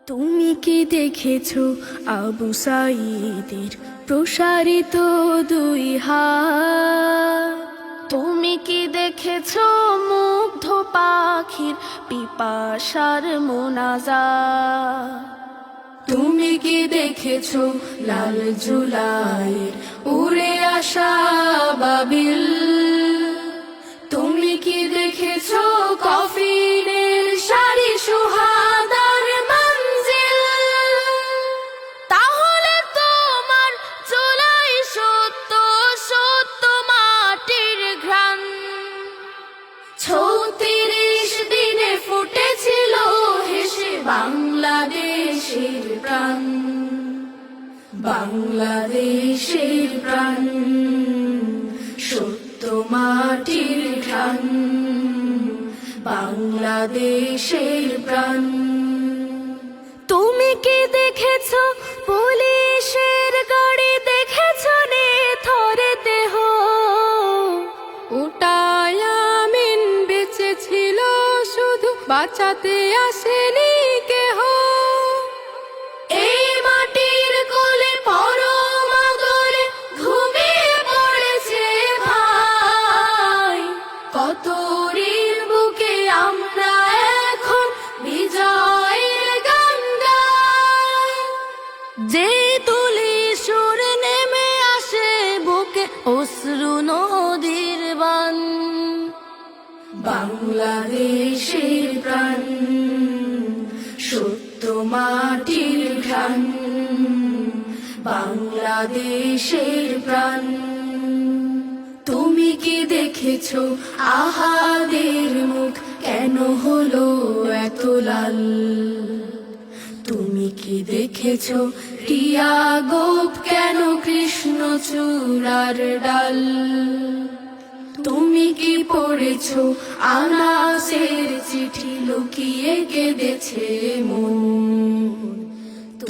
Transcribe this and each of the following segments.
তুমি কি দেখেছো আবু সাঈদের প্রসারিত দুই হাত? তুমি কি দেখেছো মুগ্ধ পাখির পিপাসার মোনাজাত? তুমি কি দেখেছো লাল জুলাইয়ের উড়ে আসা বাবিল? তুমি কি দেখেছো কফিনের সারি সুহাদার মঞ্জিল? তাহলে তোমার জুলাই সত্য সত্য মাটির ঘ্রাণ। ৩৬ দিনে ফুটেছিল হেসে বাংলাদেশের প্রাণ, বাংলাদেশের প্রাণ, সত্য মাটির ঘ্রাণ, বাংলাদেশের প্রাণ। তুমি কি দেখেছো পুলিশের গাড়ি? দেখেছো নিথর দেহ? ওটাই আমিন বেঁচে ছিল, শুধু বাঁচাতে আসেনি কেহ। এই মাটির কোলে পরমা করে ঘুমিয়ে পড়েছে ভাই। কত ঋণ বুকে আমরা এখন বিজয়ের গান গাই। যে তুলি সুর নেমে আসে বুকে অশ্রু নদীর বান। বাংলাদেশের প্রাণ, সত্য মাটির ঘ্রাণ, বাংলাদেশের প্রাণ। তুমি কি দেখেছো আহাদের মুখ কেন হলো এত লাল? তুমি কি দেখেছো টিয়া গোপ কেন কৃষ্ণচূড়ার ডাল? তুমি কি পড়েছো আনাসের চিঠি লুকিয়ে কেঁদেছে মন?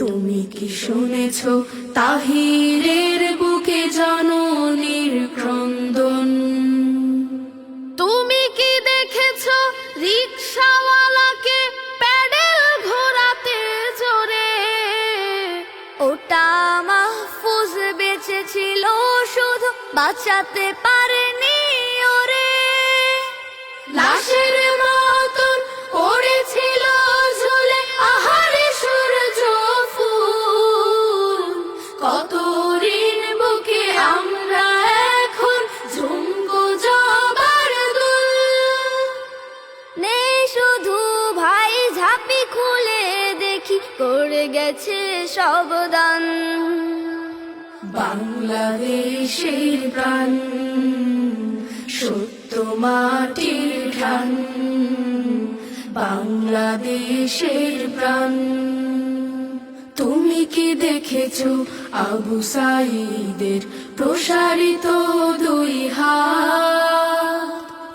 তুমি কি শুনেছো তাহিরের বুকে জননীর ক্রন্দন? তুমি কি দেখেছো রিকশাওয়ালাকে প্যাডেল ঘোরাতে জোরে? ওটা মাহফুজ বেঁচে ছিল, শুধু বাঁচাতে পারেনি ওরে। লাশের মতন পড়েছিল ঝুলে আহারে সূর্য ফুল। কত ঋণ বুকে আমরা এখন ঝুমকো জবার দুল। নেই শুধু ভাই ঝাঁপি খুলে দেখি করে গেছে সব দান। বাংলাদেশের প্রাণ, সত্য মাটির ঘ্রাণ, বাংলাদেশের প্রাণ। তুমি কি দেখেছো আবু সাঈদের প্রসারিত দুই হাত?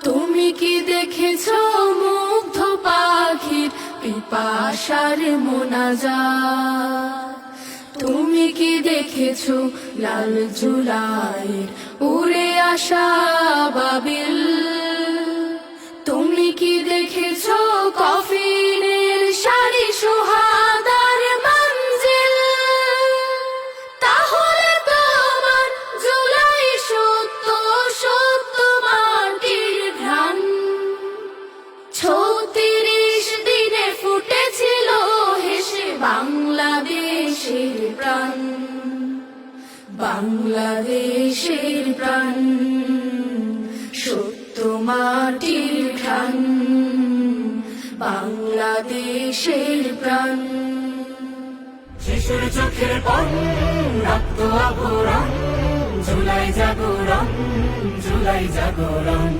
তুমি কি দেখেছো মুগ্ধ পাখির পিপাসার মোনাজাত? তুমি কি দেখেছো লাল জুলাইয়ের উড়ে আসা বাবিল? তুমি কি দেখেছো কফিনের সারি সুহাদার মঞ্জিল? তাহলে তোমার জুলাই সত্য সত্য মাটির ঘ্রাণ। ৩৬ দিনে ফুটেছিল হেসে বাংলাদেশের প্রাণ, বাংলাদেশের প্রাণ, সত্য মাটির ঘ্রাণ, বাংলাদেশের প্রাণ। শিশুর চোখের পন রক্ত আভরণ, জুলাই জাগরণ, জুলাই জাগরণ।